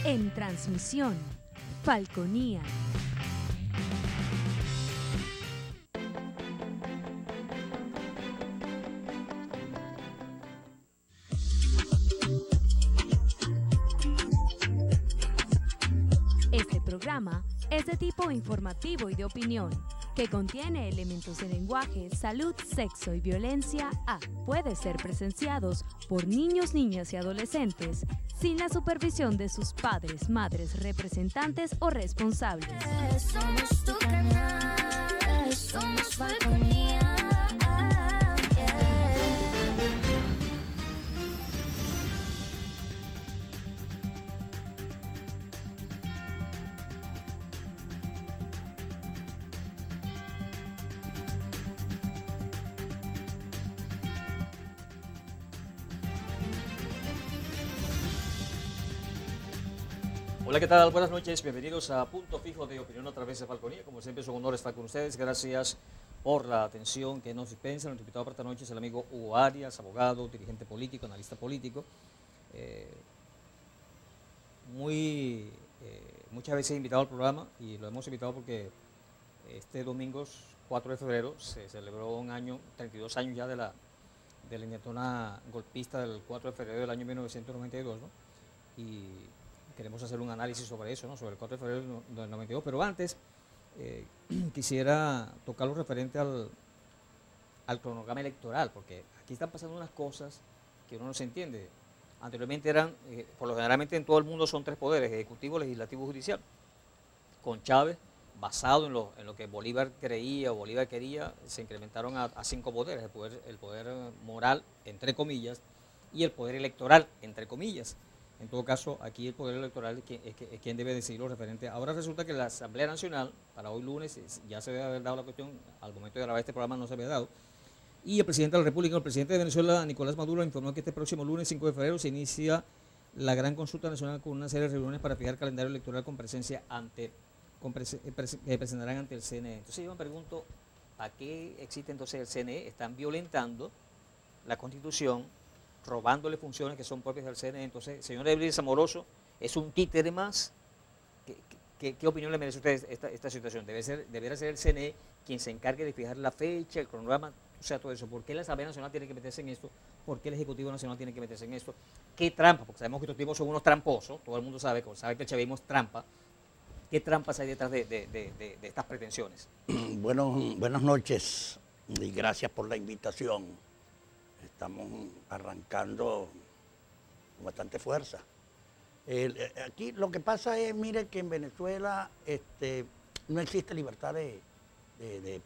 En transmisión, Falconía. Este programa es de tipo informativo y de opinión, que contiene elementos de lenguaje, salud, sexo y violencia puede ser presenciados por niños, niñas y adolescentes sin la supervisión de sus padres, madres, representantes o responsables. Somos tu canal, somos Falconía. Hola, ¿qué tal? Buenas noches, bienvenidos a Punto Fijo de Opinión a través de Falconía. Como siempre es un honor estar con ustedes, gracias por la atención que nos dispensan. Nuestro invitado para esta noche es el amigo Hugo Arias, abogado, dirigente político, analista político. Muchas veces invitado al programa y lo hemos invitado porque este domingo 4 de febrero se celebró un año, 32 años ya de la intentona golpista del 4 de febrero del año 1992, ¿no? Y queremos hacer un análisis sobre eso, ¿no? Sobre el 4 de febrero del 92, pero antes quisiera tocar lo referente al cronograma electoral, porque aquí están pasando unas cosas que uno no se entiende. Anteriormente eran, por lo generalmente en todo el mundo son tres poderes, ejecutivo, legislativo y judicial. Con Chávez, basado en lo que Bolívar creía o Bolívar quería, se incrementaron a 5 poderes, el poder moral, entre comillas, y el poder electoral, entre comillas. En todo caso, aquí el poder electoral es quien debe decidir lo referente. Ahora resulta que la Asamblea Nacional, para hoy lunes, ya se debe haber dado la cuestión, al momento de grabar este programa no se había dado, y el presidente de la República, el presidente de Venezuela, Nicolás Maduro, informó que este próximo lunes 5 de febrero se inicia la gran consulta nacional con una serie de reuniones para fijar calendario electoral con presencia que presentarán ante el CNE. Entonces yo me pregunto, ¿a qué existe entonces el CNE? Están violentando la Constitución, robándole funciones que son propias del CNE. Entonces, señor Ebris Amoroso, ¿es un títere más? ¿Qué opinión le merece a usted esta situación? ¿Debería ser el CNE quien se encargue de fijar la fecha, el cronograma, o sea, todo eso? ¿Por qué la Asamblea Nacional tiene que meterse en esto? ¿Por qué el Ejecutivo Nacional tiene que meterse en esto? ¿Qué trampa? Porque sabemos que estos tipos son unos tramposos, todo el mundo sabe que el chavismo es trampa. ¿Qué trampas hay detrás de estas pretensiones? Buenas noches y gracias por la invitación. Estamos arrancando con bastante fuerza. Aquí lo que pasa es, mire, que en Venezuela no existe libertad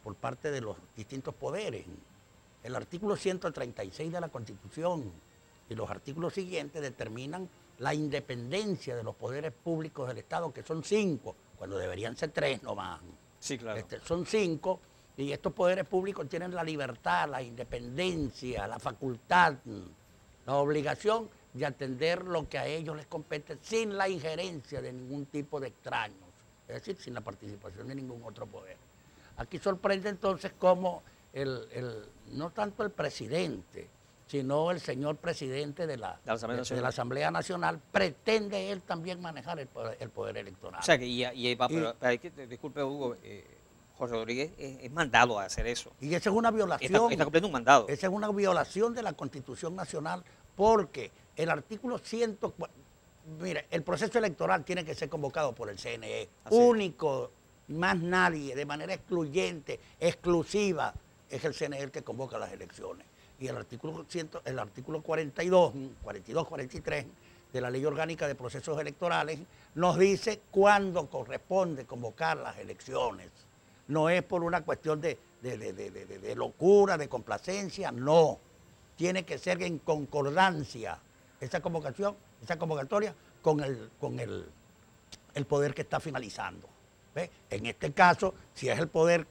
por parte de los distintos poderes. El artículo 136 de la Constitución y los artículos siguientes determinan la independencia de los poderes públicos del Estado, que son 5, cuando deberían ser 3 nomás. Sí, claro. Son 5. Y estos poderes públicos tienen la libertad, la independencia, la facultad, la obligación de atender lo que a ellos les compete sin la injerencia de ningún tipo de extraños, es decir, sin la participación de ningún otro poder. Aquí sorprende entonces cómo no tanto el presidente, sino el señor presidente de la Asamblea Nacional pretende él también manejar el poder electoral. O sea, pero disculpe, Hugo, José Rodríguez es mandado a hacer eso. Y esa es una violación. Está cumpliendo un mandado. Esa es una violación de la Constitución Nacional, porque el artículo 104, mire, el proceso electoral tiene que ser convocado por el CNE, único, más nadie, de manera excluyente, exclusiva, es el CNE el que convoca las elecciones. Y el artículo 42, 43 de la Ley Orgánica de Procesos Electorales nos dice cuándo corresponde convocar las elecciones. No es por una cuestión de locura, de complacencia, no. Tiene que ser en concordancia esa convocatoria con el poder que está finalizando. ¿Ve? En este caso, si es el poder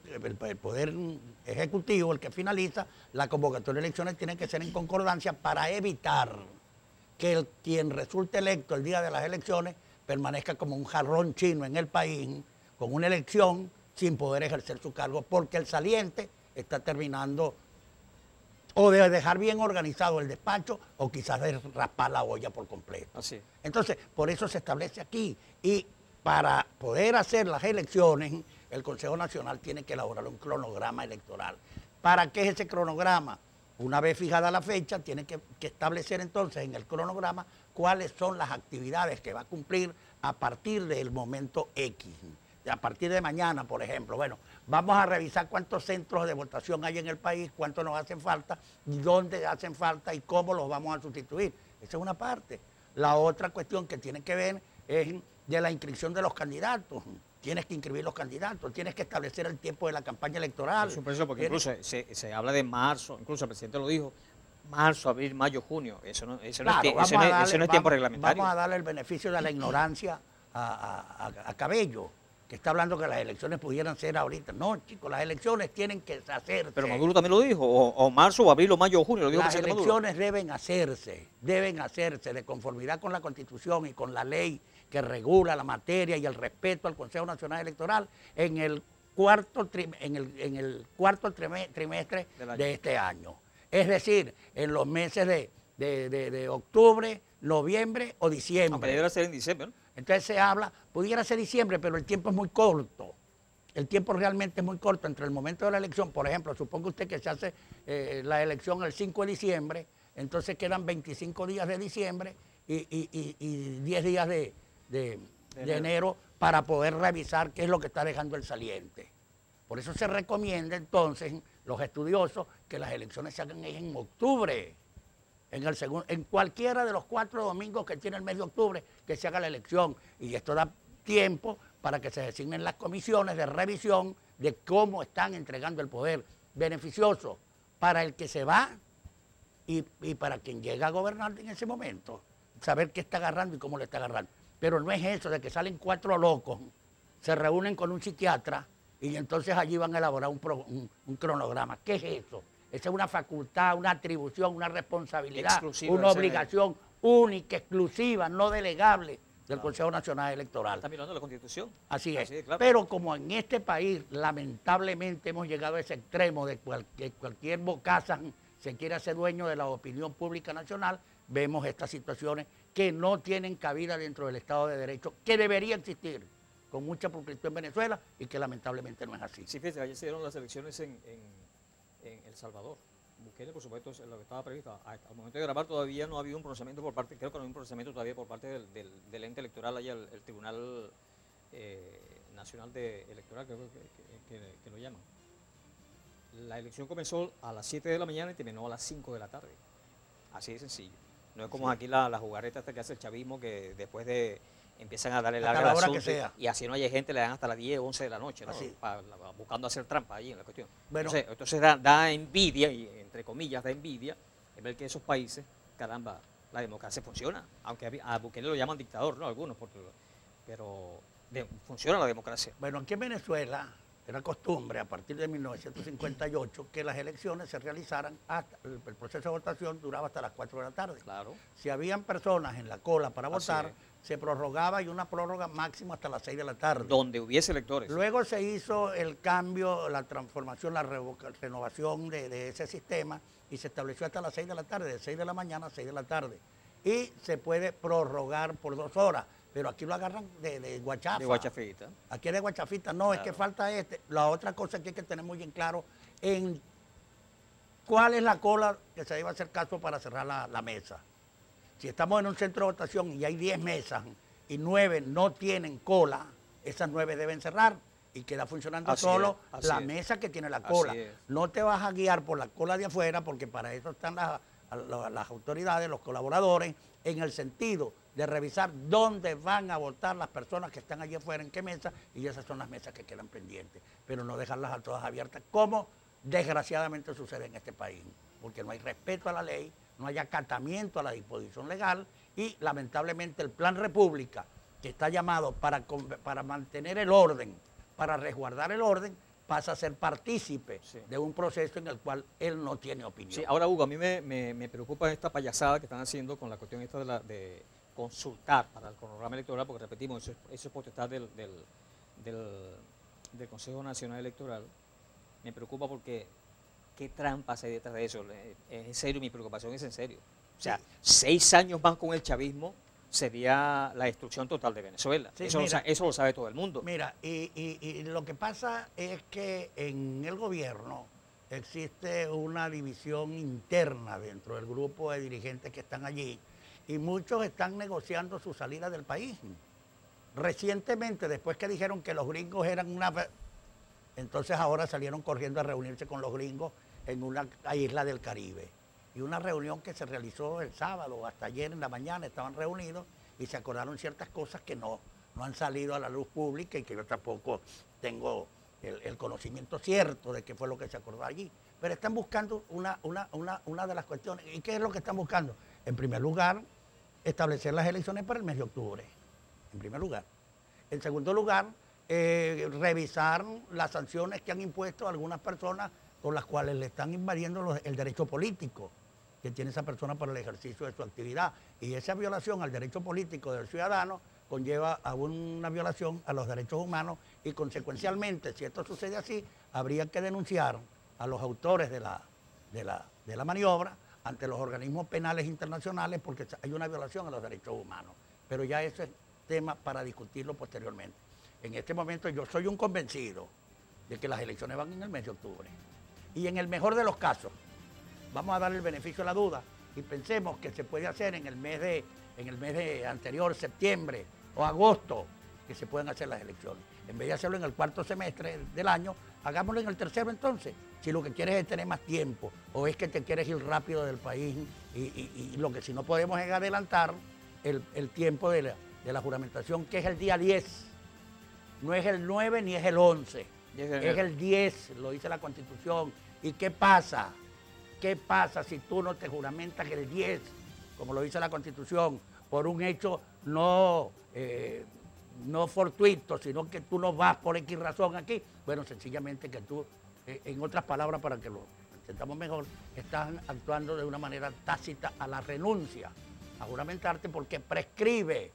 ejecutivo el que finaliza, la convocatoria de elecciones tiene que ser en concordancia para evitar que quien resulte electo el día de las elecciones permanezca como un jarrón chino en el país, con una elección sin poder ejercer su cargo, porque el saliente está terminando o de dejar bien organizado el despacho, o quizás de raspar la olla por completo. Así. Entonces, por eso se establece aquí. Y para poder hacer las elecciones, el Consejo Nacional tiene que elaborar un cronograma electoral. ¿Para qué es ese cronograma? Una vez fijada la fecha, tiene que establecer entonces en el cronograma cuáles son las actividades que va a cumplir a partir del momento X. A partir de mañana, por ejemplo, bueno, vamos a revisar cuántos centros de votación hay en el país, cuántos nos hacen falta, dónde hacen falta y cómo los vamos a sustituir. Esa es una parte. La otra cuestión que tiene que ver es de la inscripción de los candidatos. Tienes que inscribir los candidatos, tienes que establecer el tiempo de la campaña electoral. Es un proceso porque incluso se habla de marzo, incluso el presidente lo dijo, marzo, abril, mayo, junio. Eso no es tiempo reglamentario. Vamos a darle el beneficio de la ignorancia a Cabello, que está hablando que las elecciones pudieran ser ahorita. No, chicos, las elecciones tienen que hacerse. Pero Maduro también lo dijo, o marzo, o abril, o mayo, o junio. Lo dijo las el presidente Maduro. elecciones deben hacerse de conformidad con la Constitución y con la ley que regula la materia y el respeto al Consejo Nacional Electoral en el cuarto trimestre de este año. Es decir, en los meses de octubre, noviembre o diciembre. Aunque debería ser en diciembre, ¿no? Entonces se habla, pudiera ser diciembre, pero el tiempo es muy corto. El tiempo realmente es muy corto entre el momento de la elección. Por ejemplo, suponga usted que se hace la elección el 5 de diciembre, entonces quedan 25 días de diciembre y 10 días de enero para poder revisar qué es lo que está dejando el saliente. Por eso se recomienda entonces, los estudiosos, que las elecciones se hagan en octubre. En cualquiera de los 4 domingos que tiene el mes de octubre, que se haga la elección. Y esto da tiempo para que se designen las comisiones de revisión de cómo están entregando el poder beneficioso para el que se va y para quien llega a gobernar en ese momento. Saber qué está agarrando y cómo le está agarrando. Pero no es eso de que salen 4 locos, se reúnen con un psiquiatra y entonces allí van a elaborar un cronograma. ¿Qué es eso? Esa es una facultad, una atribución, una responsabilidad, exclusiva, una obligación única, exclusiva, no delegable del Consejo Nacional Electoral. Está mirando la Constitución. Así es. Claro. Pero como en este país lamentablemente hemos llegado a ese extremo de que cualquier bocaza se quiere hacer dueño de la opinión pública nacional, vemos estas situaciones que no tienen cabida dentro del Estado de Derecho, que debería existir con mucha pulcritud en Venezuela y que lamentablemente no es así. Sí, fíjate, ayer se dieron las elecciones en El Salvador. Bukele, por supuesto, es lo que estaba previsto. Al momento de grabar todavía no ha habido un pronunciamiento por parte, creo que no hay un pronunciamiento todavía por parte del ente electoral, allá el Tribunal Nacional Electoral, creo que lo llaman. La elección comenzó a las 7 de la mañana y terminó a las 5 de la tarde. Así de sencillo. No es como aquí la jugarreta hasta que hace el chavismo, que después de empiezan a darle larga al asunto, y así no hay gente, le dan hasta las 10, 11 de la noche, ¿no? Buscando hacer trampa ahí en la cuestión. Bueno, entonces da envidia, y entre comillas da envidia, es ver que esos países, caramba, la democracia funciona. Aunque a Bukele lo llaman dictador, ¿no? Algunos, pero funciona la democracia. Bueno, aquí en Venezuela era costumbre, a partir de 1958, que las elecciones se realizaran, hasta el proceso de votación duraba hasta las 4 de la tarde. Claro. Si habían personas en la cola para votar, se prorrogaba, y una prórroga máxima hasta las 6 de la tarde. Donde hubiese electores. Luego se hizo el cambio, la transformación, la renovación de ese sistema, y se estableció hasta las 6 de la tarde, de 6 de la mañana a 6 de la tarde. Y se puede prorrogar por 2 horas. Pero aquí lo agarran de guachafa. De guachafita. Aquí es de guachafita. No, claro. Es que falta La otra cosa que hay que tener muy bien claro en cuál es la cola que se debe hacer caso para cerrar la mesa. Si estamos en un centro de votación y hay 10 mesas y 9 no tienen cola, esas 9 deben cerrar y queda funcionando solo la mesa que tiene la cola. No te vas a guiar por la cola de afuera, porque para eso están las autoridades, los colaboradores, en el sentido de revisar dónde van a votar las personas que están allí afuera, en qué mesa, y esas son las mesas que quedan pendientes, pero no dejarlas a todas abiertas, como desgraciadamente sucede en este país, porque no hay respeto a la ley, no hay acatamiento a la disposición legal, y lamentablemente el Plan República, que está llamado para mantener el orden, para resguardar el orden, pasa a ser partícipe de un proceso en el cual él no tiene opinión. Sí, ahora, Hugo, a mí me preocupa esta payasada que están haciendo con la cuestión esta de consultar para el cronograma electoral, porque repetimos, eso es potestad del Consejo Nacional Electoral. Me preocupa porque ¿Qué trampas hay detrás de eso? En serio, mi preocupación es en serio. O sea, Sí. 6 años más con el chavismo sería la destrucción total de Venezuela. Sí, Eso, mira. eso lo sabe todo el mundo. Mira, y lo que pasa es que en el gobierno existe una división interna dentro del grupo de dirigentes que están allí y muchos están negociando su salida del país. Recientemente, después que dijeron que los gringos eran entonces ahora salieron corriendo a reunirse con los gringos en una isla del Caribe. Y una reunión que se realizó el sábado, hasta ayer en la mañana estaban reunidos y se acordaron ciertas cosas que no han salido a la luz pública y que yo tampoco tengo el conocimiento cierto de qué fue lo que se acordó allí. Pero están buscando una de las cuestiones. ¿Y qué es lo que están buscando? En primer lugar, establecer las elecciones para el mes de octubre. En primer lugar. En segundo lugar, revisar las sanciones que han impuesto a algunas personas con las cuales le están invadiendo el derecho político que tiene esa persona para el ejercicio de su actividad. Y esa violación al derecho político del ciudadano conlleva a una violación a los derechos humanos y consecuencialmente, si esto sucede así, habría que denunciar a los autores de la maniobra ante los organismos penales internacionales porque hay una violación a los derechos humanos. Pero ya ese es tema para discutirlo posteriormente. En este momento yo soy un convencido de que las elecciones van en el mes de octubre. Y en el mejor de los casos, vamos a dar el beneficio de la duda y pensemos que se puede hacer en el mes de anterior, septiembre o agosto, que se pueden hacer las elecciones. En vez de hacerlo en el cuarto semestre del año, hagámoslo en el tercero entonces. Si lo que quieres es tener más tiempo o es que te quieres ir rápido del país y lo que si no podemos es adelantar el tiempo de la juramentación, que es el día 10. No es el 9 ni es el 11, es el 10, lo dice la Constitución. ¿Y qué pasa? ¿Qué pasa si tú no te juramentas el 10, como lo dice la Constitución, por un hecho no fortuito, sino que tú no vas por X razón aquí? Bueno, sencillamente que tú, en otras palabras, para que lo entendamos mejor, estás actuando de una manera tácita a la renuncia a juramentarte porque prescribe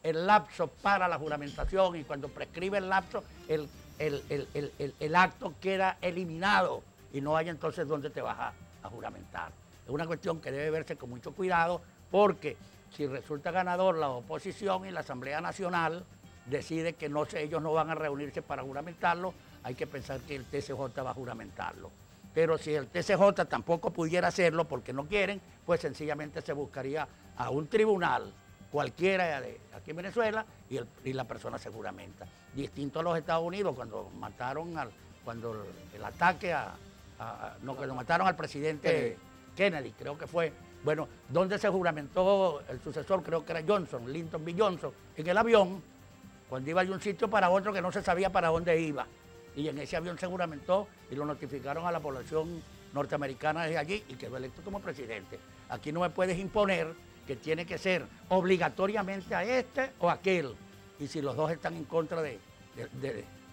el lapso para la juramentación y cuando prescribe el lapso, el acto queda eliminado y no hay entonces dónde te vas a juramentar. Es una cuestión que debe verse con mucho cuidado porque si resulta ganador la oposición y la Asamblea Nacional decide que ellos no van a reunirse para juramentarlo, hay que pensar que el TCJ va a juramentarlo. Pero si el TCJ tampoco pudiera hacerlo porque no quieren, pues sencillamente se buscaría a un tribunal cualquiera de aquí en Venezuela y la persona se juramenta. Distinto a los Estados Unidos cuando mataron cuando el ataque cuando mataron al presidente Kennedy, creo que fue. Bueno, donde se juramentó el sucesor, creo que era Johnson, Lyndon B. Johnson, en el avión, cuando iba de un sitio para otro que no se sabía para dónde iba. Y en ese avión se juramentó y lo notificaron a la población norteamericana desde allí y quedó electo como presidente. Aquí no me puedes imponer que tiene que ser obligatoriamente a este o a aquel. Y si los dos están en contra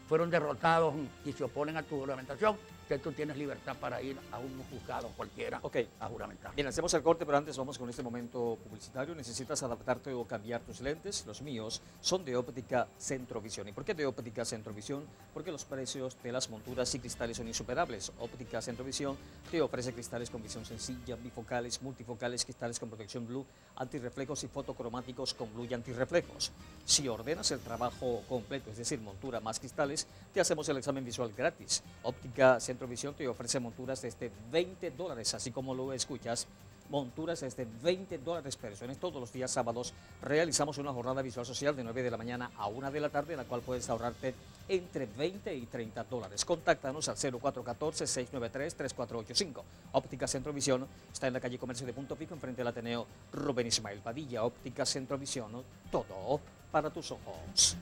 fueron derrotados y se oponen a tu juramentación, que tú tienes libertad para ir a un juzgado cualquiera a juramentar. Bien, hacemos el corte, pero antes vamos con este momento publicitario. ¿Necesitas adaptarte o cambiar tus lentes? Los míos son de Óptica Centrovisión. ¿Y por qué de Óptica Centrovisión? Porque los precios de las monturas y cristales son insuperables. Óptica Centrovisión te ofrece cristales con visión sencilla, bifocales, multifocales, cristales con protección blue, antirreflejos y fotocromáticos con blue y antirreflejos. Si ordenas el trabajo completo, es decir, montura más cristales, te hacemos el examen visual gratis. Óptica Centrovisión te ofrece monturas desde $20, así como lo escuchas, monturas desde $20. Personas todos los días sábados realizamos una jornada visual social de 9 de la mañana a 1 de la tarde, en la cual puedes ahorrarte entre $20 y $30. Contáctanos al 0414-693-3485. Óptica Centrovisión está en la calle Comercio de Punto Pico, enfrente del Ateneo Rubén Ismael Padilla. Óptica Centrovisión, todo para tus ojos.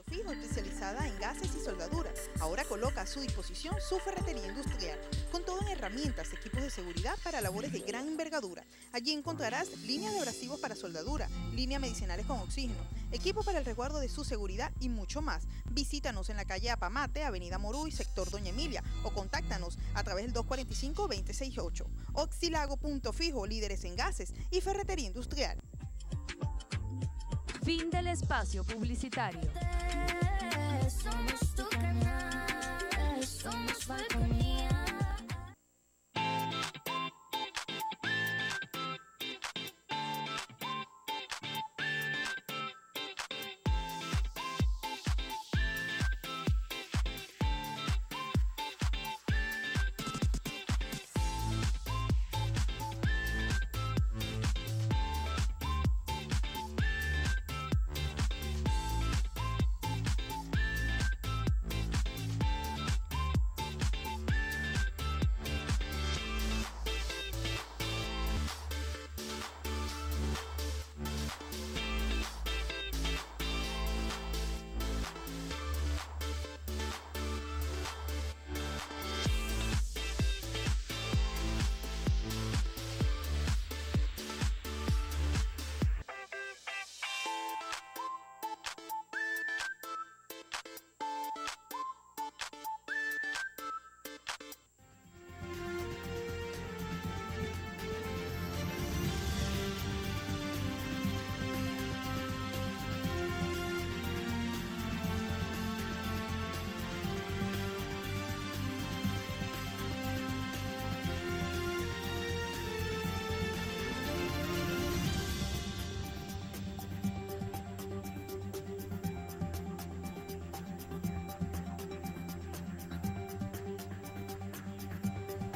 Fijo, especializada en gases y soldaduras. Ahora coloca a su disposición su ferretería industrial, con todo en herramientas, equipos de seguridad para labores de gran envergadura. Allí encontrarás líneas de abrasivos para soldadura, líneas medicinales con oxígeno, equipos para el resguardo de su seguridad y mucho más. Visítanos en la calle Apamate, avenida Moruy, sector Doña Emilia, o contáctanos a través del 245-268. Oxilago Punto Fijo, líderes en gases y ferretería industrial. Fin del espacio publicitario. Somos tu canal, somos Falconía.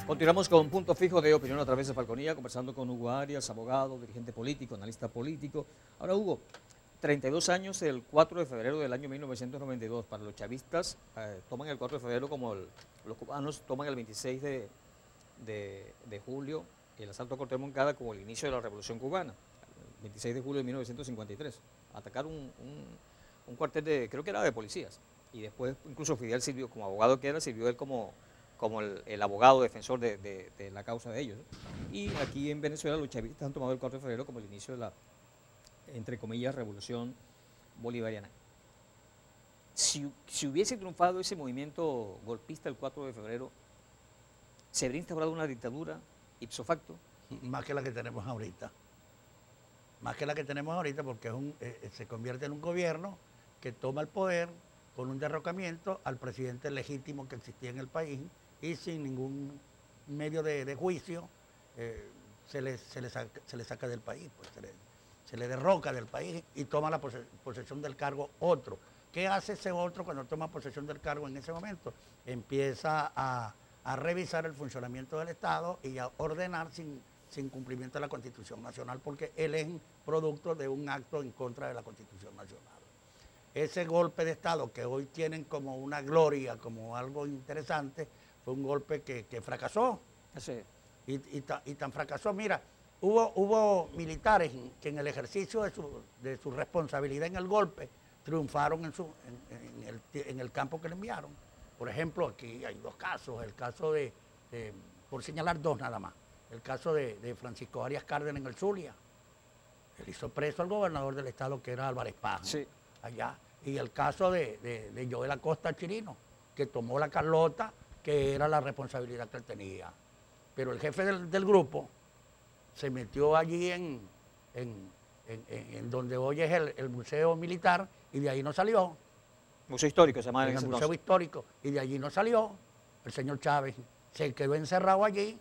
Continuamos con Punto Fijo de Opinión a través de Falconía, conversando con Hugo Arias, abogado, dirigente político, analista político. Ahora, Hugo, 32 años el 4 de febrero del año 1992. Para los chavistas, toman el 4 de febrero como los cubanos toman el 26 de julio, el asalto a Cuartel Moncada, como el inicio de la Revolución Cubana, el 26 de julio de 1953. Atacaron un cuartel creo que era de policías, y después incluso Fidel sirvió, como abogado que era, sirvió él como el abogado defensor de la causa de ellos, ¿no? Y aquí en Venezuela los chavistas han tomado el 4 de febrero como el inicio de la, entre comillas, revolución bolivariana. Si hubiese triunfado ese movimiento golpista el 4 de febrero, ¿se habría instaurado una dictadura ipso facto? Más que la que tenemos ahorita. Más que la que tenemos ahorita, porque se convierte en un gobierno que toma el poder con un derrocamiento al presidente legítimo que existía en el país, y sin ningún medio de juicio se le saca del país, pues se le derroca del país y toma la posesión del cargo otro. ¿Qué hace ese otro cuando toma posesión del cargo en ese momento? Empieza a revisar el funcionamiento del Estado y a ordenar sin cumplimiento de la Constitución Nacional, porque él es producto de un acto en contra de la Constitución Nacional. Ese golpe de Estado que hoy tienen como una gloria, como algo interesante, fue un golpe que fracasó. Sí. Y tan fracasó. Mira, hubo militares que en el ejercicio de su responsabilidad en el golpe triunfaron en el campo que le enviaron. Por ejemplo, aquí hay dos casos. El caso por señalar dos nada más, el caso de Francisco Arias Cárdenas en el Zulia. Él hizo preso al gobernador del estado, que era Álvarez Paz, Sí. allá. Y el caso de Joel Acosta Chirino, que tomó la Carlota, que era la responsabilidad que él tenía. Pero el jefe del grupo se metió allí en donde hoy es el Museo Militar, y de ahí no salió. Museo Histórico se llama en En ese el Museo entonces. Histórico, y de allí no salió. El señor Chávez se quedó encerrado allí.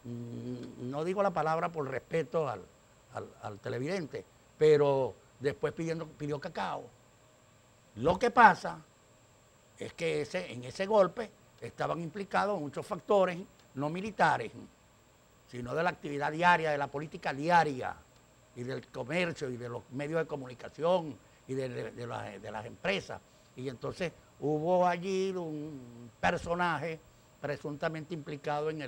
No digo la palabra por respeto al televidente, pero después pidió cacao. Lo que pasa es que en ese golpe estaban implicados muchos factores, no militares, sino de la actividad diaria, de la política diaria, y del comercio, y de los medios de comunicación, y de las empresas. Y entonces hubo allí un personaje presuntamente implicado en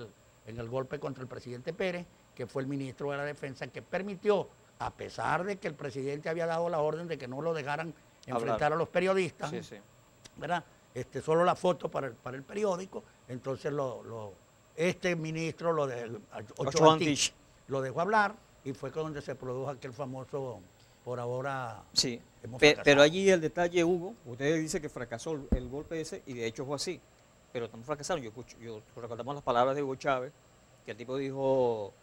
el golpe contra el presidente Pérez, que fue el ministro de la Defensa, que permitió, a pesar de que el presidente había dado la orden de que no lo dejaran enfrentar a los periodistas, Sí, sí. ¿verdad? Solo la foto para el periódico. Entonces este ministro, Ochoa Antich, lo dejó hablar, y fue donde se produjo aquel famoso, por ahora Sí, hemos pero fracasado. allí el detalle, Hugo, usted dice que fracasó el golpe ese, y de hecho fue así, pero estamos fracasaron. Yo recordamos las palabras de Hugo Chávez, que el tipo dijo,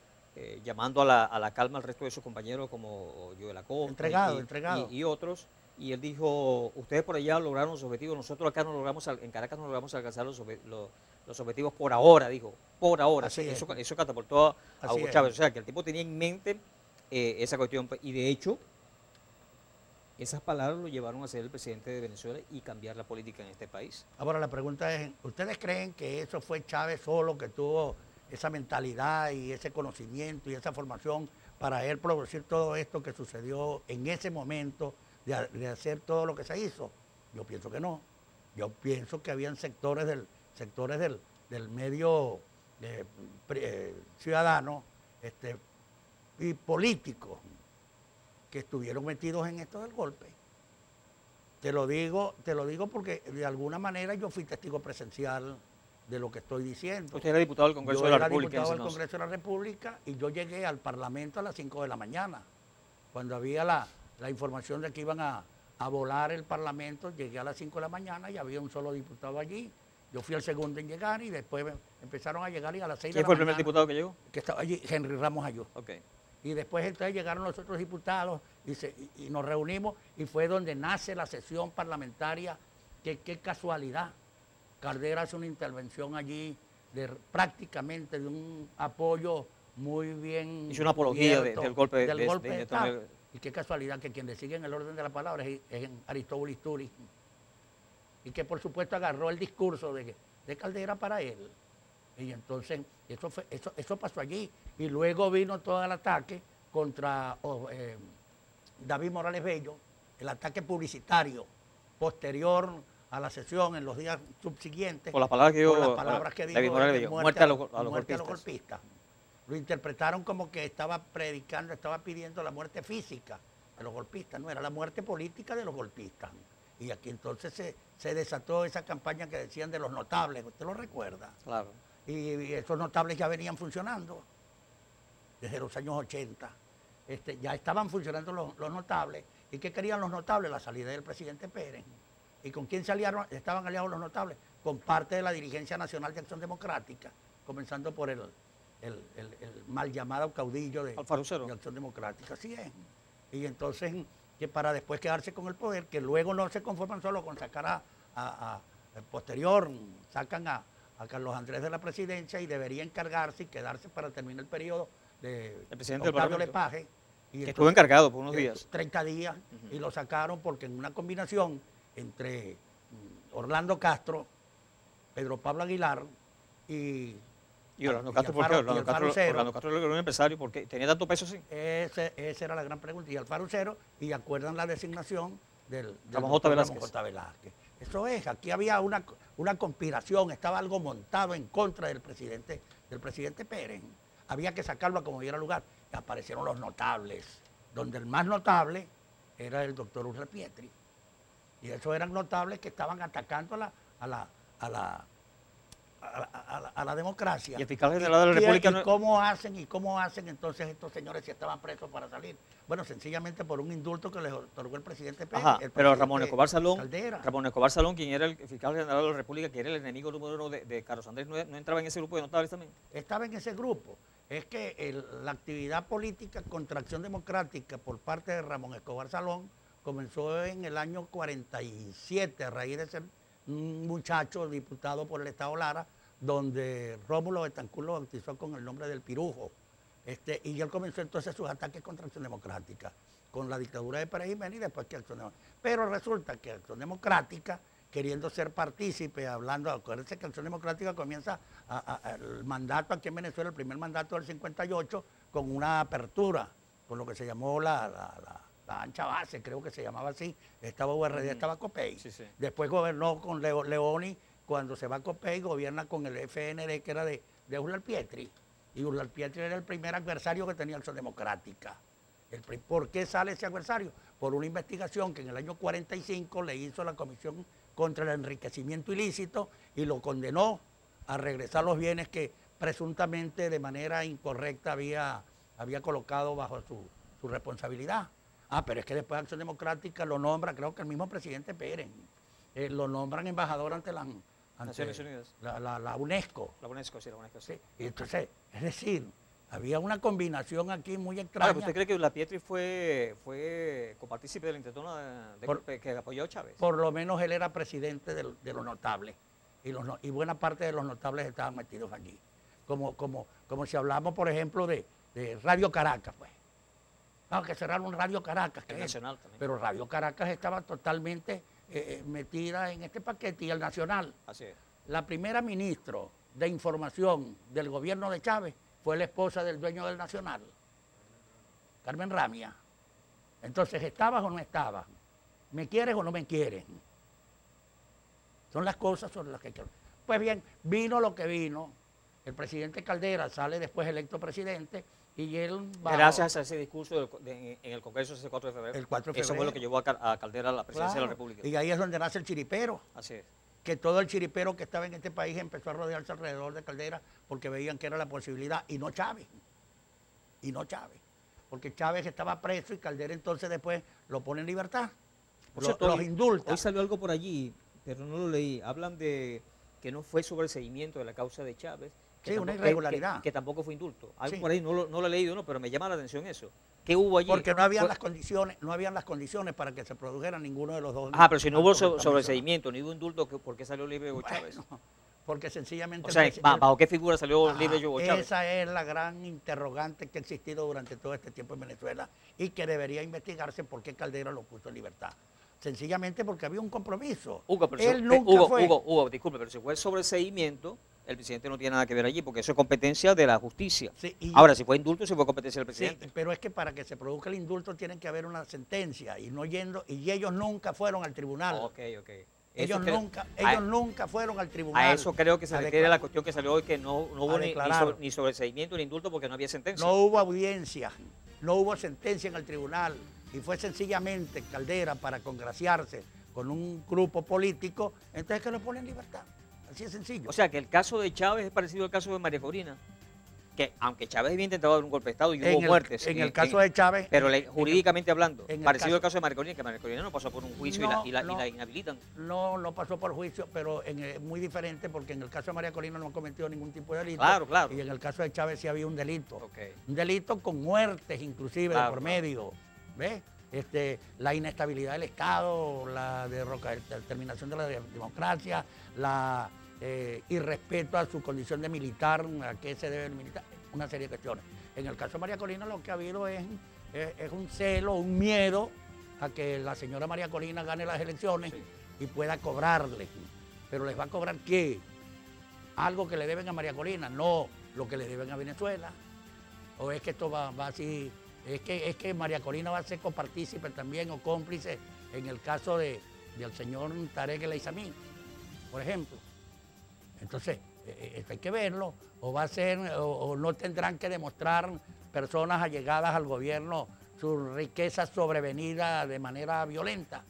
llamando a la calma al resto de sus compañeros, como Joel Acosta Entregado. y otros, y él dijo, ustedes por allá lograron los objetivos, nosotros acá no logramos, en Caracas no logramos alcanzar los objetivos por ahora, dijo, por ahora. Así es. Eso catapultó a Así Hugo es. Chávez, o sea, que el tipo tenía en mente esa cuestión, y de hecho, esas palabras lo llevaron a ser el presidente de Venezuela y cambiar la política en este país. Ahora la pregunta es, ¿ustedes creen que eso fue Chávez solo que tuvo esa mentalidad y ese conocimiento y esa formación para él producir todo esto que sucedió en ese momento de hacer todo lo que se hizo? Yo pienso que no. Yo pienso que habían sectores del medio ciudadano y político que estuvieron metidos en esto del golpe. Te lo digo porque de alguna manera yo fui testigo presencial de lo que estoy diciendo. Usted era diputado del Congreso de la República. Yo era diputado del Congreso de la República y yo llegué al Parlamento a las 5 de la mañana. Cuando había la información de que iban a volar el Parlamento, llegué a las 5 de la mañana y había un solo diputado allí. Yo fui el segundo en llegar y después empezaron a llegar y a las 6 de la mañana. ¿Quién fue el primer diputado que llegó? Que estaba allí, Henry Ramos Ayú. Ok. Y después entonces llegaron los otros diputados y nos reunimos y fue donde nace la sesión parlamentaria. Qué casualidad. Caldera hace una intervención allí prácticamente de un apoyo muy bien. Hizo una apología cubierto del golpe del golpe de de Estado. Y qué casualidad que quien le sigue en el orden de la palabra es Aristóbulo Isturi. Y que por supuesto agarró el discurso de Caldera para él. Y entonces eso pasó allí. Y luego vino todo el ataque contra David Morales Bello, el ataque publicitario posterior a la sesión en los días subsiguientes. Por las palabras que dijo David Morales Bello, muerte a los golpistas. golpistas. Lo interpretaron como que estaba predicando, estaba pidiendo la muerte física de los golpistas, no, era la muerte política de los golpistas. Y aquí entonces se desató esa campaña que decían de los notables, ¿usted lo recuerda? Claro. Y esos notables ya venían funcionando desde los años 80. Ya estaban funcionando los notables. ¿Y qué querían los notables? La salida del presidente Pérez. ¿Y con quién estaban aliados los notables? Con parte de la dirigencia nacional de Acción Democrática, comenzando por el mal llamado caudillo de Acción Democrática. Así es. Y entonces, que para después quedarse con el poder, que luego no se conforman solo con sacar posterior, sacan a Carlos Andrés de la presidencia y debería encargarse y quedarse para terminar el periodo de el presidente del Octavio Parlamento, Lepage. Y que estuvo encargado por unos días. 30 días, y lo sacaron porque en una combinación entre Orlando Castro, Pedro Pablo Aguilar y Orlando Castro, ¿por qué? Orlando Castro era un empresario, ¿por qué? ¿Tenía tanto peso así? Esa era la gran pregunta. Y Alfaro Cero, y acuerdan la designación del Ramón J. Velázquez. Eso es, aquí había una conspiración, estaba algo montado en contra del presidente Pérez. Había que sacarlo a como diera lugar. Y aparecieron los notables, donde el más notable era el doctor Urra Pietri. Y esos eran notables que estaban atacando a la democracia. Y el fiscal general de la República... ¿Y cómo hacen entonces estos señores si estaban presos para salir? Bueno, sencillamente por un indulto que les otorgó el presidente Pérez. Ajá, pero Ramón Escobar Salón, quien era el fiscal general de la República, que era el enemigo número uno de Carlos Andrés, ¿no entraba en ese grupo de notables también? Estaba en ese grupo. Es que la actividad política contra Acción Democrática por parte de Ramón Escobar Salón comenzó en el año 47, a raíz de ser un muchacho diputado por el Estado Lara, donde Rómulo Betancourt lo bautizó con el nombre del Pirujo. Y él comenzó entonces sus ataques contra Acción Democrática, con la dictadura de Pérez Jiménez y después que Acción Democrática. Pero resulta que Acción Democrática, queriendo ser partícipe, acuérdense que Acción Democrática comienza el mandato aquí en Venezuela, el primer mandato del 58, con una apertura, con lo que se llamó la ancha base, creo que se llamaba así, estaba URD, estaba Copey. Sí, sí. Después gobernó con Leoni, cuando se va a Copey, gobierna con el FND, que era de Urlar Pietri. Y Urlar Pietri era el primer adversario que tenía Acción Democrática. ¿Por qué sale ese adversario? Por una investigación que en el año 45 le hizo la Comisión contra el Enriquecimiento Ilícito y lo condenó a regresar los bienes que presuntamente de manera incorrecta había colocado bajo su responsabilidad. Pero es que después Acción Democrática lo nombra, creo que el mismo presidente Pérez, lo nombran embajador ante Naciones Unidas. la UNESCO. La UNESCO, sí, la UNESCO. Sí. Sí. Y entonces, es decir, Había una combinación aquí muy Claro, extraña. ¿usted cree que La Pietri fue copartícipe de la intentona que apoyó a Chávez? Por lo menos él era presidente de los notables y buena parte de los notables estaban metidos allí. Como si hablamos, por ejemplo, de Radio Caracas, pues. Vamos, que cerraron Radio Caracas. El Nacional también. Pero Radio Caracas estaba totalmente metida en este paquete y el Nacional. Así es. La primera ministra de Información del gobierno de Chávez fue la esposa del dueño del Nacional, Carmen Ramia. Entonces, ¿estabas o no estabas? ¿Me quieres o no me quieres? Son las cosas sobre las que... Pues bien, vino lo que vino. El presidente Caldera sale después electo presidente y él va... Gracias a ese discurso en el Congreso ese 4 de febrero. El 4 de Eso fue febrero. lo que llevó a Caldera a la presidencia de la Claro, República. y ahí es donde nace el chiripero. Así es. Que todo el chiripero que estaba en este país empezó a rodearse alrededor de Caldera porque veían que era la posibilidad, y no Chávez. Y no Chávez. Porque Chávez estaba preso y Caldera entonces después lo pone en libertad. Por cierto, Los indulta. Hoy salió algo por allí, pero no lo leí. Hablan de que no fue sobre el seguimiento de la causa de Chávez. Que Sí, una tampoco- irregularidad. Que tampoco fue indulto. Algo Sí. por ahí, no lo he leído, ¿no? Pero me llama la atención eso. ¿Qué hubo allí? Porque no habían Fue- las condiciones para que se produjera ninguno de los dos. Pero si no hubo actos que están mencionados. seguimiento, ni hubo indulto, ¿por qué salió libre Hugo Chávez? Bueno, porque sencillamente... O sea, ¿bajo qué figura salió Ajá, libre Hugo Chávez? Esa es la gran interrogante que ha existido durante todo este tiempo en Venezuela y que debería investigarse por qué Caldera lo puso en libertad. Sencillamente porque había un compromiso. Hugo, pero Él si- nunca fue... Hugo, disculpe, pero si fue sobre seguimiento, el presidente no tiene nada que ver allí, porque eso es competencia de la justicia. Sí, y- Ahora, si fue indulto, si fue competencia del Sí, presidente. pero es que para que se produzca el indulto tiene que haber una sentencia y ellos nunca fueron al tribunal. Ok. Ellos Eso nunca fueron al tribunal. a eso creo que se a refiere la declarar. cuestión que salió hoy, que no hubo declarar. ni sobre seguimiento ni indulto porque no había sentencia. No hubo audiencia, no hubo sentencia en el tribunal y fue sencillamente Caldera para congraciarse con un grupo político, entonces que lo pone en libertad. Así es sencillo. O sea, que el caso de Chávez es parecido al caso de María Corina, que aunque Chávez había intentado dar un golpe de Estado y hubo muertes. En el caso de Chávez... Pero jurídicamente hablando, en el parecido caso- al caso de María Corina, que María Corina no pasó por un juicio No, y la no. inhabilitan. No pasó por juicio, pero es muy diferente porque en el caso de María Corina no cometió ningún tipo de delito. Claro. Y en el caso de Chávez sí había un delito. Ok. Un delito con muertes inclusive de Claro, por claro. medio. ¿Ves? La inestabilidad del Estado, la terminación de la democracia, la irrespeto a su condición de militar, a qué se debe el militar, una serie de cuestiones. En el caso de María Corina lo que ha habido es un celo, un miedo a que la señora María Corina gane las elecciones y pueda cobrarle. Pero ¿les va a cobrar qué? ¿Algo que le deben a María Corina? No, lo que le deben a Venezuela. ¿O es que esto va así? Es que María Corina va a ser copartícipe también o cómplice en el caso del señor Tarek El Aizamí, por ejemplo. Entonces, esto hay que verlo, o va a ser, o no tendrán que demostrar personas allegadas al gobierno su riqueza sobrevenida de manera violenta,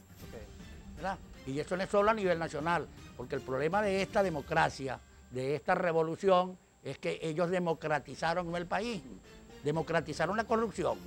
¿verdad? Y eso no es solo a nivel nacional, porque el problema de esta democracia, de esta revolución, es que ellos democratizaron el país, democratizaron la corrupción.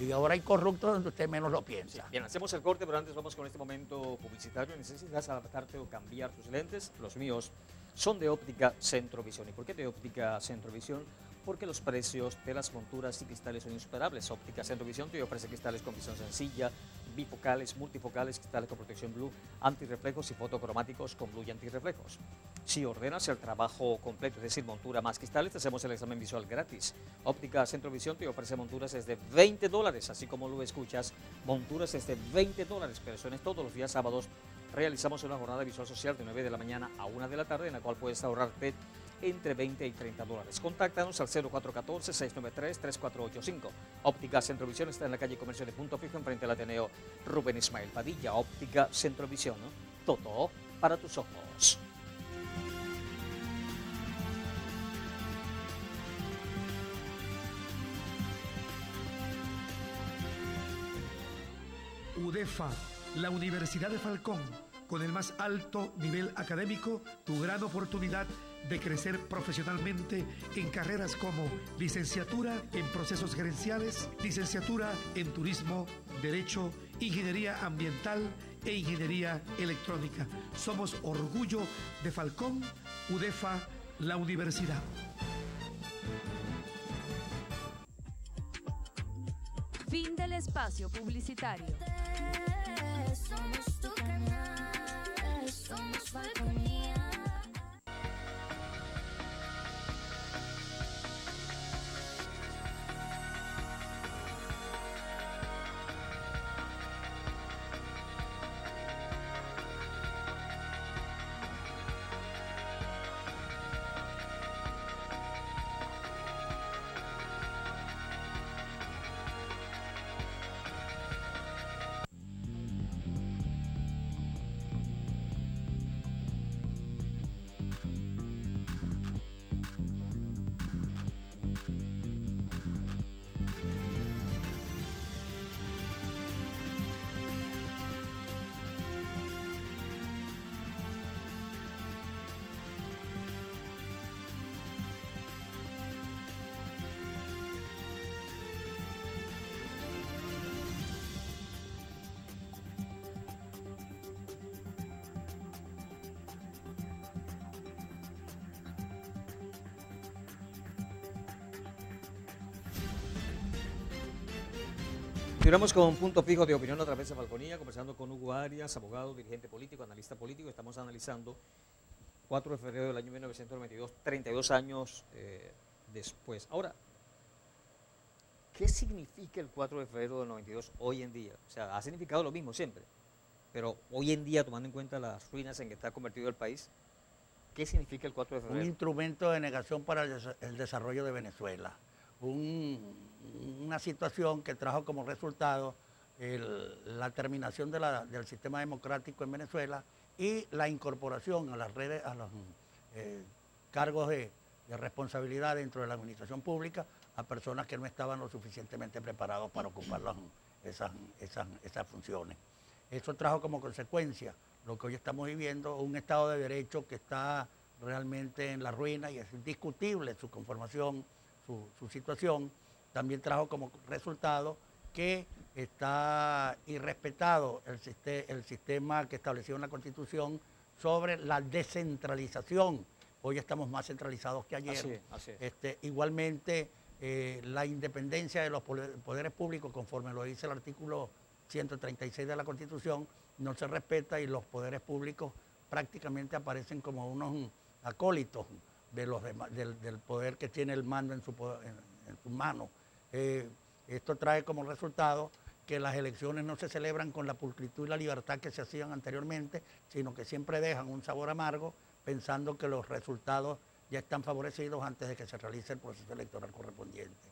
Y ahora hay corruptos donde usted menos lo piensa. Bien, hacemos el corte, pero antes vamos con este momento publicitario. ¿Necesitas adaptarte o cambiar tus lentes? Los míos son de Óptica Centrovisión. ¿Y por qué de Óptica Centrovisión? Porque los precios de las monturas y cristales son insuperables. Óptica Centrovisión te ofrece cristales con visión sencilla, bifocales, multifocales, cristales con protección blue, antirreflejos y fotocromáticos con blue y antirreflejos. Si ordenas el trabajo completo, es decir, montura más cristales, te hacemos el examen visual gratis. Óptica Centrovisión te ofrece monturas desde $20, así como lo escuchas, monturas desde $20, pero eso es todos los días sábados. Realizamos una jornada visual social de 9 de la mañana a 1 de la tarde, en la cual puedes ahorrarte entre $20 y $30. Contáctanos al 0414-693-3485. Óptica Centrovisión está en la calle Comercio de Punto Fijo, enfrente al Ateneo Rubén Ismael Padilla. Óptica Centrovisión, ¿no? Todo para tus ojos. UDEFA, la Universidad de Falcón, con el más alto nivel académico, tu gran oportunidad de crecer profesionalmente en carreras como licenciatura en procesos gerenciales, licenciatura en turismo, derecho, ingeniería ambiental e ingeniería electrónica. Somos orgullo de Falcón, UDEFA, la universidad. Fin del espacio publicitario. Somos tu canal, somos Falconía. Continuamos con Punto Fijo de Opinión a través de Falconía, conversando con Hugo Arias, abogado, dirigente político, analista político. Estamos analizando 4 de febrero del año 1992, 32 años después. Ahora, ¿qué significa el 4 de febrero del 92 hoy en día? O sea, ha significado lo mismo siempre, pero hoy en día, tomando en cuenta las ruinas en que está convertido el país, ¿qué significa el 4 de febrero? Un instrumento de negación para el desarrollo de Venezuela. Una situación que trajo como resultado la terminación del sistema democrático en Venezuela y la incorporación a las redes, a los cargos de responsabilidad dentro de la administración pública a personas que no estaban lo suficientemente preparados para ocupar esas funciones. Eso trajo como consecuencia lo que hoy estamos viviendo, un Estado de Derecho que está realmente en la ruina y es indiscutible su conformación, su situación. También trajo como resultado que está irrespetado el sistema que estableció en la Constitución sobre la descentralización. Hoy estamos más centralizados que ayer. Así es. Igualmente, la independencia de los poderes públicos, conforme lo dice el artículo 136 de la Constitución, no se respeta y los poderes públicos prácticamente aparecen como unos acólitos del poder que tiene el mando en su mano. Esto trae como resultado que las elecciones no se celebran con la pulcritud y la libertad que se hacían anteriormente, sino que siempre dejan un sabor amargo pensando que los resultados ya están favorecidos antes de que se realice el proceso electoral correspondiente.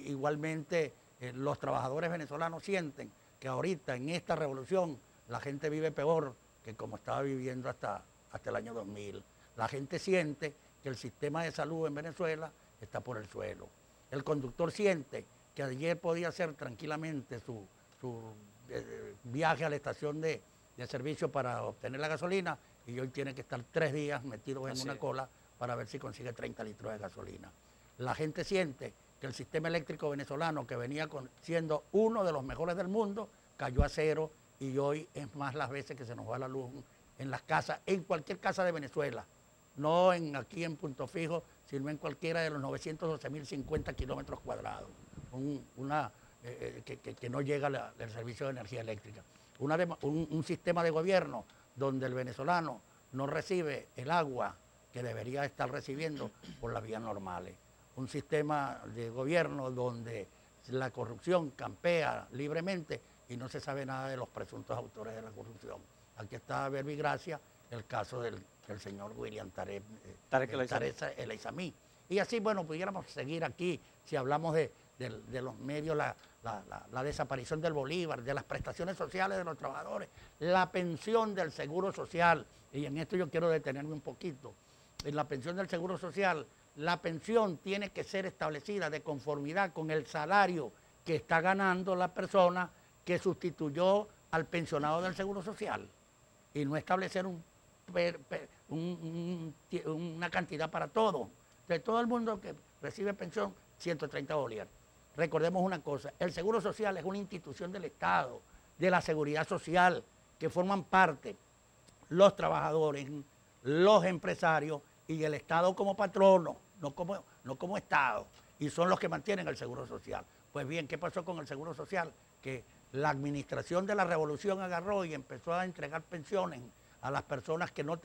Igualmente, los trabajadores venezolanos sienten que ahorita en esta revolución la gente vive peor que como estaba viviendo hasta el año 2000. La gente siente que el sistema de salud en Venezuela está por el suelo. El conductor siente que ayer podía hacer tranquilamente su viaje a la estación de servicio para obtener la gasolina y hoy tiene que estar 3 días metido en una cola para ver si consigue 30 litros de gasolina. La gente siente que el sistema eléctrico venezolano, que venía siendo uno de los mejores del mundo, cayó a cero y hoy es más las veces que se nos va la luz en las casas, en cualquier casa de Venezuela. No aquí en Punto Fijo, sino en cualquiera de los 912.050 kilómetros cuadrados, que no llega el servicio de energía eléctrica. Un sistema de gobierno donde el venezolano no recibe el agua que debería estar recibiendo por las vías normales. Un sistema de gobierno donde la corrupción campea libremente y no se sabe nada de los presuntos autores de la corrupción. Aquí está Verbigracia, el caso del señor William Tarek El Aizami. Y así, bueno, pudiéramos seguir aquí, si hablamos de los medios, la desaparición del Bolívar, de las prestaciones sociales de los trabajadores, la pensión del Seguro Social, y en esto yo quiero detenerme un poquito. En la pensión del Seguro Social, la pensión tiene que ser establecida de conformidad con el salario que está ganando la persona que sustituyó al pensionado del Seguro Social, y no establecer una cantidad para todo. De todo el mundo que recibe pensión, 130 bolívares. Recordemos una cosa, el Seguro Social es una institución del Estado, de la seguridad social, que forman parte los trabajadores, los empresarios y el Estado como patrono, no como Estado. y son los que mantienen el Seguro Social. Pues bien, ¿qué pasó con el Seguro Social? Que la administración de la revolución agarró y empezó a entregar pensiones a las personas que no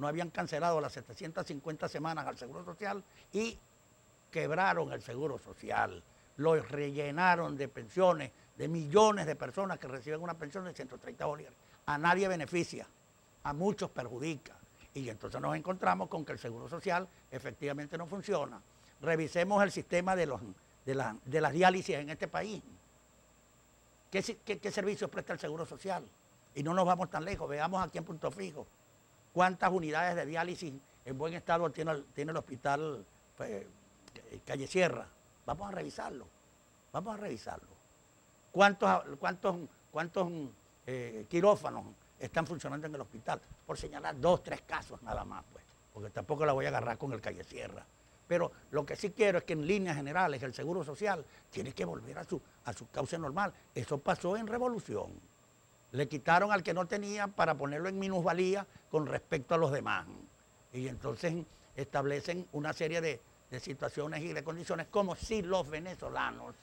habían cancelado las 750 semanas al Seguro Social y quebraron el Seguro Social. Lo rellenaron de pensiones de millones de personas que reciben una pensión de 130 bolívares. A nadie beneficia, a muchos perjudica. Y entonces nos encontramos con que el Seguro Social efectivamente no funciona. Revisemos el sistema de las diálisis en este país. ¿Qué servicios presta el Seguro Social? Y no nos vamos tan lejos, veamos aquí en Punto Fijo. ¿Cuántas unidades de diálisis en buen estado tiene el hospital Calle Sierra? Vamos a revisarlo, vamos a revisarlo. ¿Cuántos quirófanos están funcionando en el hospital? Por señalar 2, 3 casos nada más, pues, porque tampoco la voy a agarrar con el Calle Sierra. Pero lo que sí quiero es que en líneas generales el Seguro Social tiene que volver a su cauce normal. Eso pasó en Revolución. Le quitaron al que no tenía para ponerlo en minusvalía con respecto a los demás. Y entonces establecen una serie de situaciones y de condiciones como si los venezolanos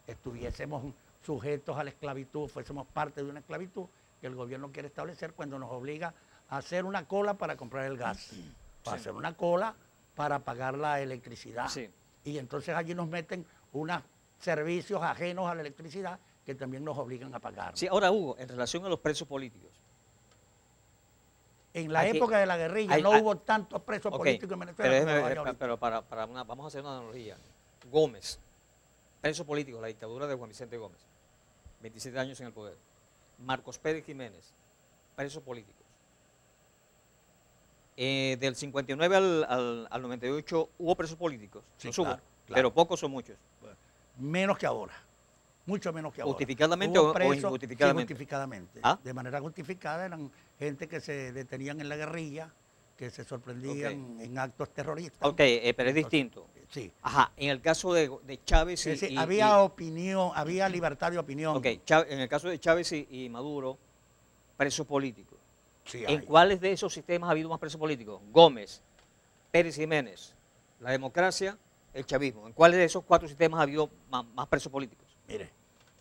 estuviésemos sujetos a la esclavitud, fuésemos parte de una esclavitud que el gobierno quiere establecer cuando nos obliga a hacer una cola para comprar el gas, para hacer una cola para pagar la electricidad. Sí. Y entonces allí nos meten unos servicios ajenos a la electricidad que también nos obligan a pagar. Sí, ahora Hugo, en relación a los presos políticos. En la época de la guerrilla no hubo tantos presos políticos en Venezuela. Pero vamos a hacer una analogía. Gómez, preso político, la dictadura de Juan Vicente Gómez, 27 años en el poder. Marcos Pérez Jiménez, presos políticos. Del 59 al 98 hubo presos políticos, sí, los hubo, pero pocos o muchos. Menos que ahora, mucho menos que ahora. ¿Justificadamente o injustificadamente? Sí, justificadamente. ¿Ah? De manera justificada eran gente que se detenían en la guerrilla, que se sorprendían en actos terroristas. Ok, pero es distinto. Sí. Ajá, en el caso de Chávez había opinión, había libertad de opinión. Ok, en el caso de Chávez y Maduro, presos políticos. Sí, ¿En cuáles de esos sistemas ha habido más presos políticos? Gómez, Pérez Jiménez, la democracia, el chavismo. ¿En cuáles de esos 4 sistemas ha habido más presos políticos? Mire,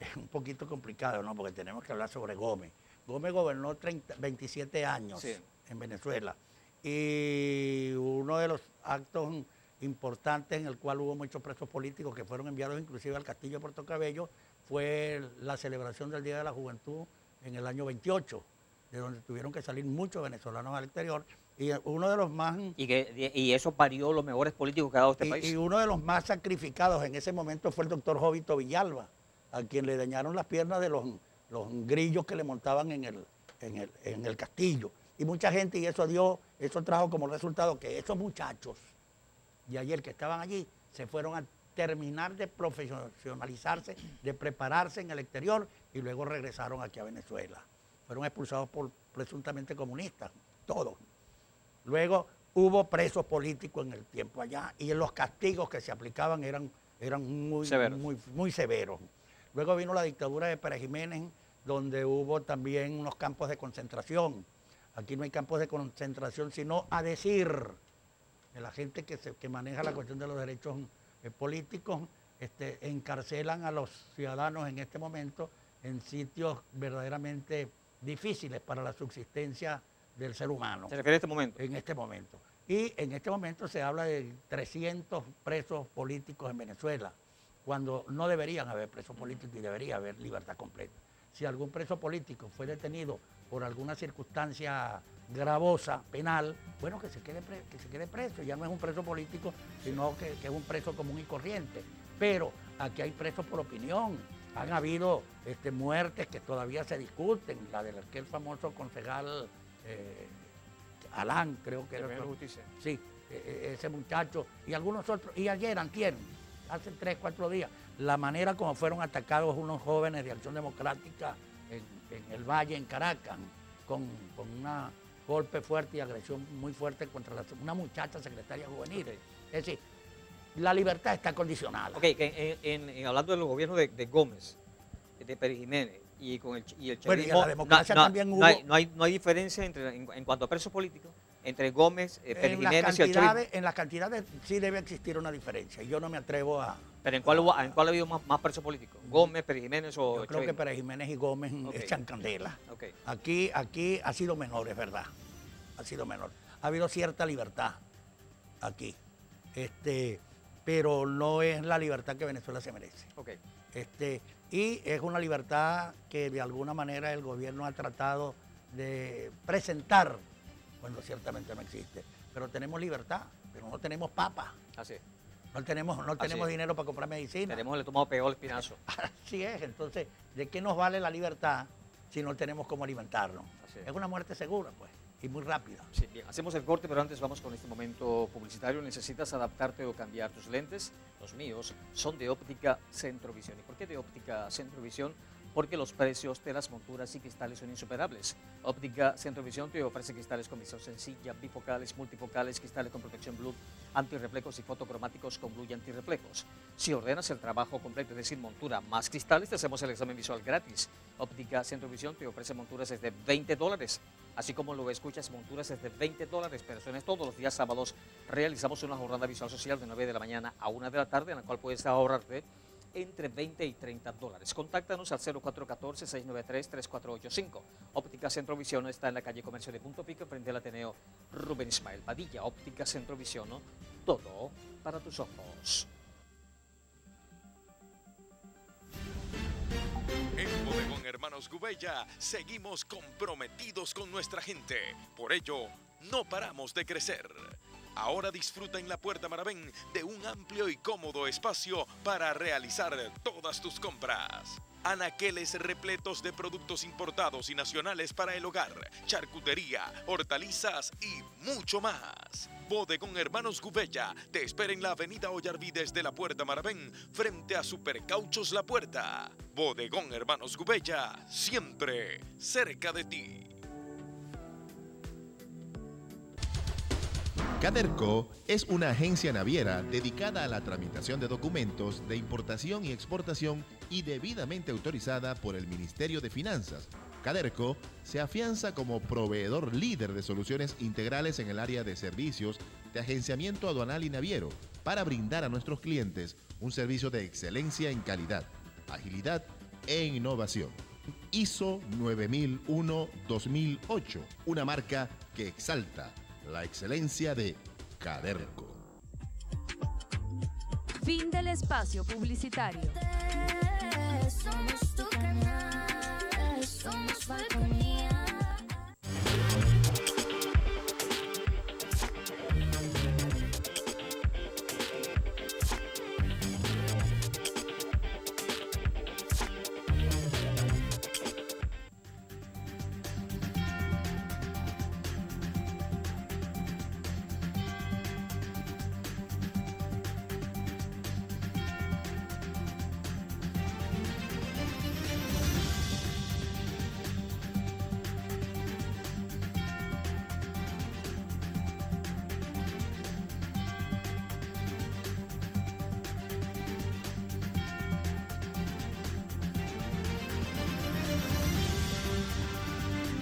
es un poquito complicado, ¿no? Porque tenemos que hablar sobre Gómez. Gómez gobernó 27 años en Venezuela. Y uno de los actos importantes en el cual hubo muchos presos políticos que fueron enviados inclusive al Castillo de Puerto Cabello fue la celebración del Día de la Juventud en el año 28. De donde tuvieron que salir muchos venezolanos al exterior, y uno de los más... Y eso parió los mejores políticos que ha dado este país. Y uno de los más sacrificados en ese momento fue el doctor Jovito Villalba, a quien le dañaron las piernas de los grillos que le montaban en el castillo. Y mucha gente, y eso trajo como resultado que esos muchachos de ayer que estaban allí, se fueron a terminar de profesionalizarse, de prepararse en el exterior, y luego regresaron aquí a Venezuela. Fueron expulsados por presuntamente comunistas, todos. Luego hubo presos políticos en el tiempo allá y los castigos que se aplicaban eran muy severos. Luego vino la dictadura de Pérez Jiménez, donde hubo también unos campos de concentración. Aquí no hay campos de concentración, sino a decir de la gente que maneja la cuestión de los derechos políticos, encarcelan a los ciudadanos en este momento en sitios verdaderamente difíciles para la subsistencia del ser humano. ¿Se refiere a este momento? En este momento. Y en este momento se habla de 300 presos políticos en Venezuela, cuando no deberían haber presos políticos y debería haber libertad completa. Si algún preso político fue detenido por alguna circunstancia gravosa, penal, bueno, que se quede preso. Ya no es un preso político, sino que es un preso común y corriente. Pero aquí hay presos por opinión. Han habido muertes que todavía se discuten, la del aquel famoso concejal Alán, creo que era. Justicia. Sí, ese muchacho y algunos otros. Y ayer, hace 3, 4 días, la manera como fueron atacados unos jóvenes de Acción Democrática en el Valle, en Caracas, con un golpe fuerte y agresión muy fuerte contra una muchacha secretaria juvenil. Okay. Es decir, la libertad está condicionada. Ok, hablando de los gobiernos de Gómez, de Pérez Jiménez y el chavismo, bueno, y en la democracia también hubo... No hay diferencia en cuanto a presos políticos entre Gómez, Pérez En las Jiménez y el chavismo. cantidades, en las cantidades sí debe existir una diferencia. Yo no me atrevo a... Pero en cuál ha habido más presos políticos? ¿Gómez, Pérez Jiménez o Yo el creo que chavismo? Pérez Jiménez y Gómez Ok. echan candela. Ok. Aquí ha sido menor, es verdad. Ha sido menor. Ha habido cierta libertad aquí. Pero no es la libertad que Venezuela se merece. Ok. Y es una libertad que de alguna manera el gobierno ha tratado de presentar, cuando ciertamente no existe. Pero tenemos libertad, pero no tenemos papa. Así es. No tenemos es. dinero para comprar medicina. Tenemos el estómago pegado al espinazo. Así es, entonces, ¿de qué nos vale la libertad si no tenemos cómo alimentarnos? Así es. Es una muerte segura, pues, y muy rápida. Sí, bien, hacemos el corte, pero antes vamos con este momento publicitario. ¿Necesitas adaptarte o cambiar tus lentes? Los míos son de Óptica Centrovisión. ¿Y por qué de Óptica Centrovisión? Porque los precios de las monturas y cristales son insuperables. Óptica Centrovisión te ofrece cristales con visión sencilla, bifocales, multifocales, cristales con protección Blue, antirreflejos y fotocromáticos con Blue y antirreflejos. Si ordenas el trabajo completo, es decir, montura más cristales, te hacemos el examen visual gratis. Óptica Centrovisión te ofrece monturas desde $20. Así como lo escuchas, monturas desde $20, pero eso no es todos los días sábados realizamos una jornada visual social de 9 de la mañana a 1 de la tarde, en la cual puedes ahorrarte entre $20 y $30. Contáctanos al 0414-693-3485. Óptica Centrovisión está en la calle Comercio de Punto Pico, frente al Ateneo Rubén Ismael Padilla. Óptica Centrovisión, ¿no? Todo para tus ojos. En Bodegón Hermanos Gubella seguimos comprometidos con nuestra gente. Por ello, no paramos de crecer. Ahora disfruta en la Puerta Maravén de un amplio y cómodo espacio para realizar todas tus compras. Anaqueles repletos de productos importados y nacionales para el hogar, charcutería, hortalizas y mucho más. Bodegón Hermanos Gubella te espera en la avenida Ollarvides de la Puerta Maravén, frente a Supercauchos La Puerta. Bodegón Hermanos Gubella, siempre cerca de ti. Caderco es una agencia naviera dedicada a la tramitación de documentos de importación y exportación y debidamente autorizada por el Ministerio de Finanzas. Caderco se afianza como proveedor líder de soluciones integrales en el área de servicios de agenciamiento aduanal y naviero para brindar a nuestros clientes un servicio de excelencia en calidad, agilidad e innovación. ISO 9001-2008, una marca que exalta la excelencia de Caderco. Fin del espacio publicitario. Somos tu canal, somos Falconía.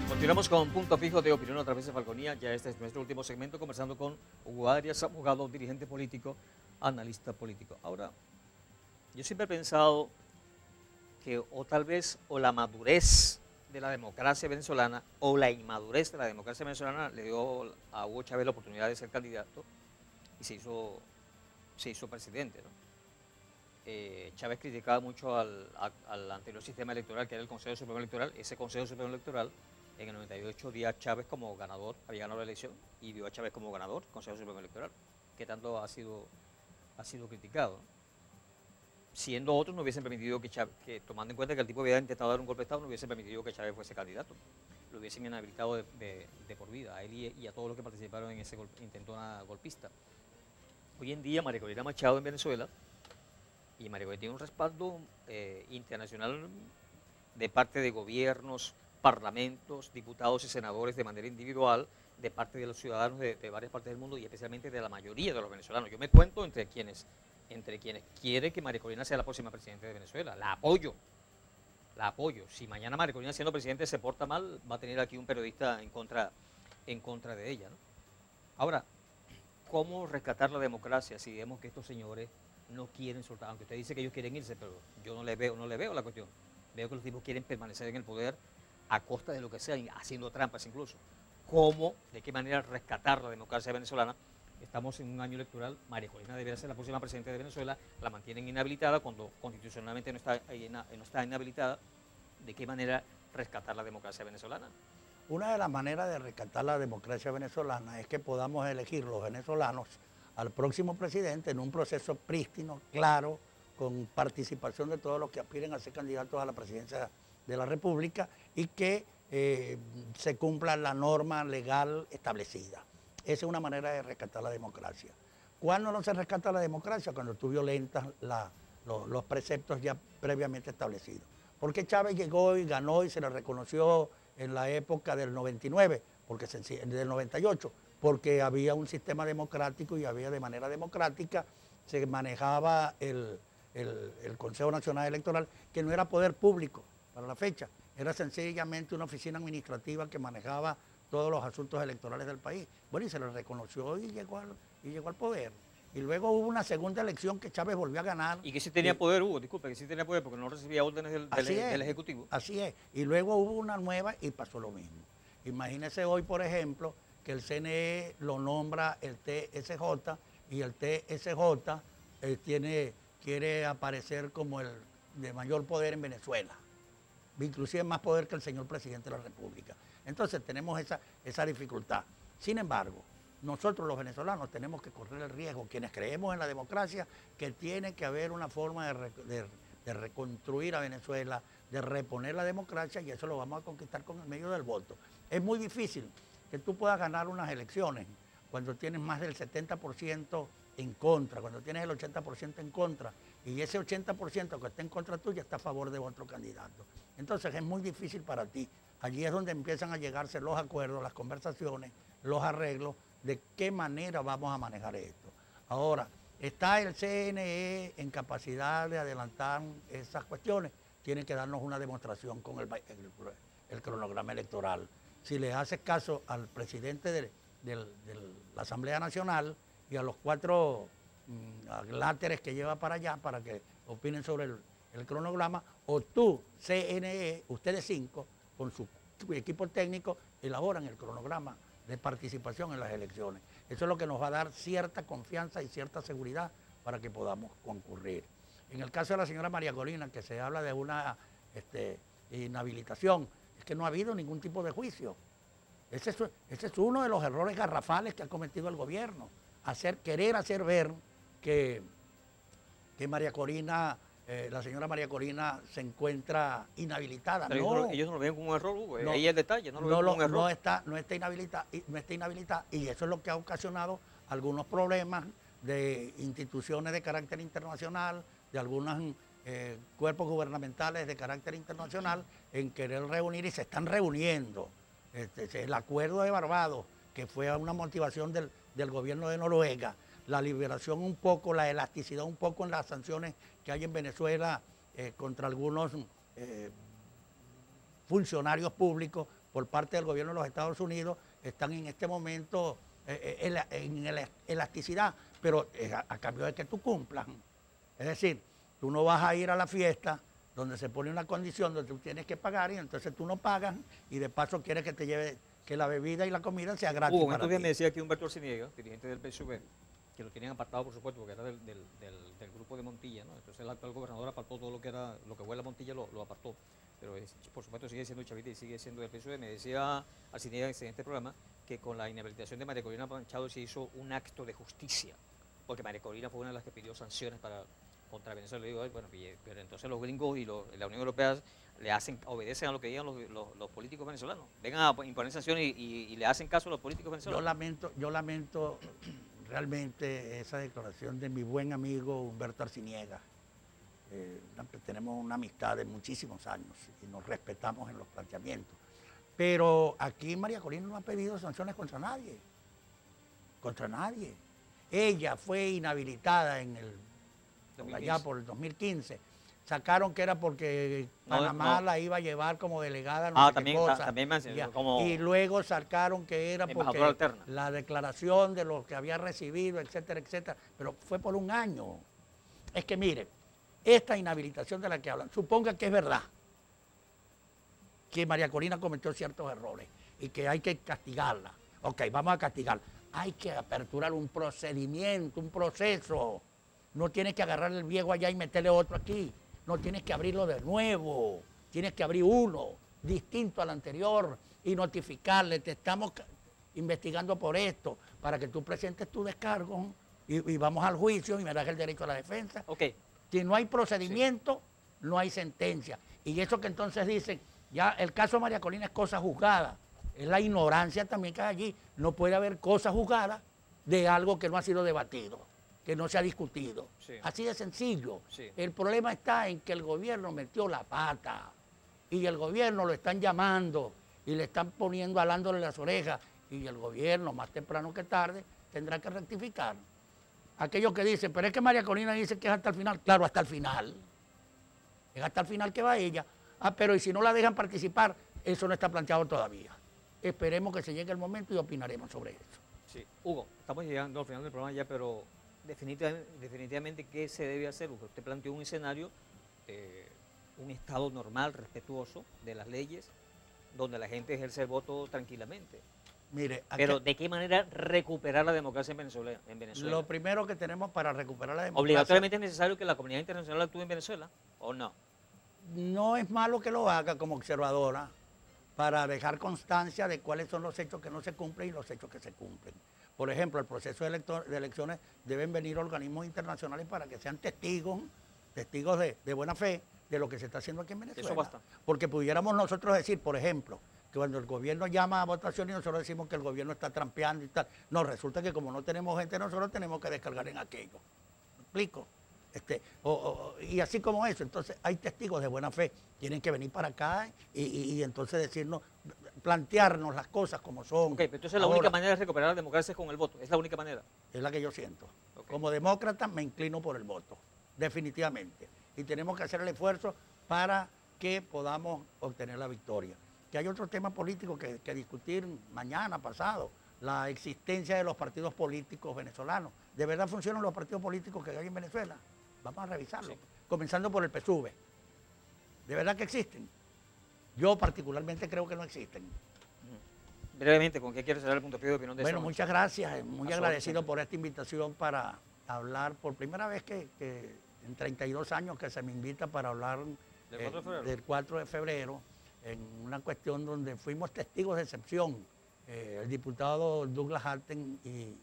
Continuamos con Punto Fijo de Opinión a través de Falconía. Ya este es nuestro último segmento, conversando con Hugo Arias, abogado, dirigente político, analista político. Ahora, yo siempre he pensado que o tal vez o la madurez de la democracia venezolana o la inmadurez de la democracia venezolana le dio a Hugo Chávez la oportunidad de ser candidato y se hizo presidente, ¿no? Chávez criticaba mucho al anterior sistema electoral, que era el Consejo Supremo Electoral. Ese Consejo Supremo Electoral, en el 98 dio a Chávez como ganador, había ganado la elección y dio a Chávez como ganador, Consejo Supremo Electoral, que tanto ha sido criticado. Siendo otros, no hubiesen permitido que Chávez, tomando en cuenta que el tipo había intentado dar un golpe de Estado, no hubiesen permitido que Chávez fuese candidato. Lo hubiesen inhabilitado de por vida, a él y a todos los que participaron en ese intento golpista. Hoy en día, María Corina Machado en Venezuela, y María Corina tiene un respaldo internacional de parte de gobiernos, parlamentos, diputados y senadores de manera individual, de parte de los ciudadanos de varias partes del mundo y especialmente de la mayoría de los venezolanos. Yo me cuento entre quienes quiere que María Corina sea la próxima presidenta de Venezuela. La apoyo. Si mañana María Corina siendo presidente se porta mal, va a tener aquí un periodista en contra de ella, ¿no? Ahora, ¿cómo rescatar la democracia si vemos que estos señores no quieren soltar? Aunque usted dice que ellos quieren irse, pero yo no le veo la cuestión. Veo que los tipos quieren permanecer en el poder a costa de lo que sea, haciendo trampas incluso. ¿Cómo, de qué manera rescatar la democracia venezolana? Estamos en un año electoral, María Corina debería ser la próxima presidenta de Venezuela, la mantienen inhabilitada cuando constitucionalmente no está inhabilitada. ¿De qué manera rescatar la democracia venezolana? Una de las maneras de rescatar la democracia venezolana es que podamos elegir los venezolanos al próximo presidente en un proceso prístino, claro, con participación de todos los que aspiren a ser candidatos a la presidencia de la República y que se cumpla la norma legal establecida. Esa es una manera de rescatar la democracia. ¿Cuándo no se rescata la democracia? Cuando tú violentas los preceptos ya previamente establecidos. Porque Chávez llegó y ganó y se le reconoció en la época del 99, del 98, porque había un sistema democrático y había de manera democrática, se manejaba el Consejo Nacional Electoral, que no era poder público para la fecha, era sencillamente una oficina administrativa que manejaba todos los asuntos electorales del país. Bueno, y se le reconoció y llegó al poder. Y luego hubo una segunda elección que Chávez volvió a ganar. ¿Y que sí tenía poder, Hugo? Disculpe, que sí tenía poder porque no recibía órdenes del Ejecutivo. Así es. Y luego hubo una nueva y pasó lo mismo. Imagínese hoy, por ejemplo, que el CNE lo nombra el TSJ y el TSJ quiere aparecer como el de mayor poder en Venezuela. Inclusive más poder que el señor presidente de la República. Entonces tenemos esa dificultad. Sin embargo, nosotros los venezolanos tenemos que correr el riesgo, quienes creemos en la democracia, que tiene que haber una forma de reconstruir a Venezuela, de reponer la democracia, y eso lo vamos a conquistar con el medio del voto. Es muy difícil que tú puedas ganar unas elecciones cuando tienes más del 70% en contra, cuando tienes el 80% en contra, y ese 80% que está en contra tuya está a favor de otro candidato. Entonces es muy difícil para ti. Allí es donde empiezan a llegarse los acuerdos, las conversaciones, los arreglos, de qué manera vamos a manejar esto. Ahora, ¿está el CNE en capacidad de adelantar esas cuestiones? Tiene que darnos una demostración con el cronograma electoral. Si le haces caso al presidente de la Asamblea Nacional y a los 4 láteres que lleva para allá para que opinen sobre el cronograma, o tú, CNE, ustedes 5, con su equipo técnico, elaboran el cronograma de participación en las elecciones. Eso es lo que nos va a dar cierta confianza y cierta seguridad para que podamos concurrir. En el caso de la señora María Corina, que se habla de una inhabilitación, es que no ha habido ningún tipo de juicio. Ese es uno de los errores garrafales que ha cometido el gobierno, querer hacer ver que María Corina, la señora María Corina se encuentra inhabilitada. No, ellos no lo ven como un error, Hugo. Ahí es el detalle, no lo ven como un error. No está inhabilitada, y eso es lo que ha ocasionado algunos problemas de instituciones de carácter internacional, de algunos cuerpos gubernamentales de carácter internacional en querer reunir, y se están reuniendo. El acuerdo de Barbados, que fue una motivación del gobierno de Noruega, la liberación un poco, la elasticidad un poco en las sanciones que hay en Venezuela contra algunos funcionarios públicos por parte del gobierno de los Estados Unidos, están en este momento en elasticidad, pero a cambio de que tú cumplas. Es decir, tú no vas a ir a la fiesta donde se pone una condición donde tú tienes que pagar y entonces tú no pagas y de paso quieres que te lleve, que la bebida y la comida sea gratis Hugo, para estos días ti. me decía aquí Humberto Arciniega, dirigente del PSUV, que lo tenían apartado, por supuesto, porque era del grupo de Montilla, ¿no? Entonces el actual gobernador apartó todo lo que fue la Montilla, lo apartó. Pero por supuesto sigue siendo chavista y sigue siendo del PSUV. Me decía Arciniega en este programa que con la inhabilitación de María Corina Machado se hizo un acto de justicia, porque María Corina fue una de las que pidió sanciones contra Venezuela. Le digo, bueno, pero entonces los gringos y la Unión Europea obedecen a lo que digan los políticos venezolanos. Vengan a imponer sanciones y le hacen caso a los políticos venezolanos. Yo lamento realmente esa declaración de mi buen amigo Humberto Arciniega. Tenemos una amistad de muchísimos años y nos respetamos en los planteamientos. Pero aquí María Corina no ha pedido sanciones contra nadie. Contra nadie. Ella fue inhabilitada allá por el 2015 sacaron que era porque No, Panamá no. la iba a llevar como delegada, no sé qué también, cosa. también me Ya. como Y luego sacaron que era embajadora porque alterna. la declaración de lo que había recibido, etcétera, etcétera, pero fue por un año. Es que mire, esta inhabilitación de la que hablan, suponga que es verdad, que María Corina cometió ciertos errores y que hay que castigarla. Ok, vamos a castigarla. Hay que aperturar un procedimiento, un proceso. No tienes que agarrar el viejo allá y meterle otro aquí. No tienes que abrirlo de nuevo. Tienes que abrir uno distinto al anterior y notificarle, te estamos investigando por esto, para que tú presentes tu descargo y vamos al juicio y me das el derecho a la defensa. Ok, Si no hay procedimiento, no hay sentencia. Y eso que entonces dicen, ya el caso de María Corina es cosa juzgada. Es la ignorancia también que hay allí. No puede haber cosa juzgada de algo que no ha sido debatido, que no se ha discutido. Sí. Así de sencillo. Sí. El problema está en que el gobierno metió la pata y el gobierno lo están llamando y le están poniendo, alándole las orejas, y el gobierno, más temprano que tarde, tendrá que rectificar. Aquellos que dicen, pero es que María Corina dice que es hasta el final. Claro, hasta el final. Es hasta el final que va ella. Pero y si no la dejan participar, eso no está planteado todavía. Esperemos que se llegue el momento y opinaremos sobre eso. sí. Hugo, estamos llegando al final del programa ya, pero definitivamente ¿qué se debe hacer? Usted planteó un escenario, un Estado normal, respetuoso de las leyes, donde la gente ejerce el voto tranquilamente. Mire, Pero ¿de qué manera recuperar la democracia en Venezuela? lo primero que tenemos para recuperar la democracia... ¿Obligatoriamente es necesario que la comunidad internacional actúe en Venezuela o no? No es malo que lo haga como observadora para dejar constancia de cuáles son los hechos que no se cumplen y los hechos que se cumplen. Por ejemplo, el proceso de elecciones deben venir organismos internacionales para que sean testigos de buena fe de lo que se está haciendo aquí en Venezuela. Eso basta. Porque pudiéramos nosotros decir, por ejemplo, que cuando el gobierno llama a votación y nosotros decimos que el gobierno está trampeando y tal. No, resulta que como no tenemos gente, nosotros tenemos que descargar en aquello. ¿Me explico? Y así como eso, entonces hay testigos de buena fe, tienen que venir para acá y entonces decirnos, plantearnos las cosas como son. Ok, pero entonces la única manera de recuperar la democracia es con el voto, es la única manera. Es la que yo siento. Ok. Como demócrata me inclino por el voto, definitivamente. Y tenemos que hacer el esfuerzo para que podamos obtener la victoria. Que hay otro tema político que discutir mañana, pasado, la existencia de los partidos políticos venezolanos. ¿De verdad funcionan los partidos políticos que hay en Venezuela? Vamos a revisarlo, Sí. comenzando por el PSUV. ¿De verdad que existen? Yo particularmente creo que no existen. Brevemente, ¿con qué quiere cerrar el punto de vista de opinión de Bueno, esta noche? muchas gracias, muy A su agradecido orden. por esta invitación para hablar por primera vez que en 32 años que se me invita para hablar ¿Del 4 de febrero? del 4 de febrero, en una cuestión donde fuimos testigos de excepción, el diputado Douglas Halten y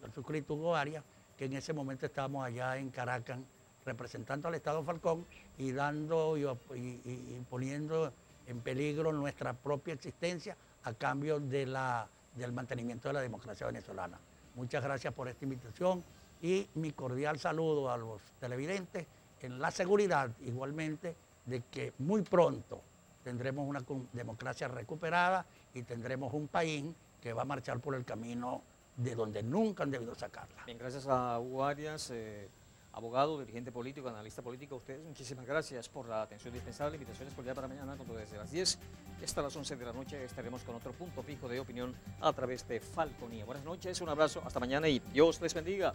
el suscrito Hugo Arias, que en ese momento estábamos allá en Caracas representando al Estado Falcón y dando y poniendo en peligro nuestra propia existencia a cambio del mantenimiento de la democracia venezolana. Muchas gracias por esta invitación y mi cordial saludo a los televidentes en la seguridad igualmente de que muy pronto tendremos una democracia recuperada y tendremos un país que va a marchar por el camino de donde nunca han debido sacarla. Bien, gracias a Hugo Arias, abogado, dirigente político, analista político. A ustedes muchísimas gracias por la atención dispensable. Invitaciones por día para mañana, cuando desde las 10 hasta las 11 de la noche estaremos con otro punto fijo de opinión a través de Falconía. Buenas noches, un abrazo, hasta mañana y Dios les bendiga.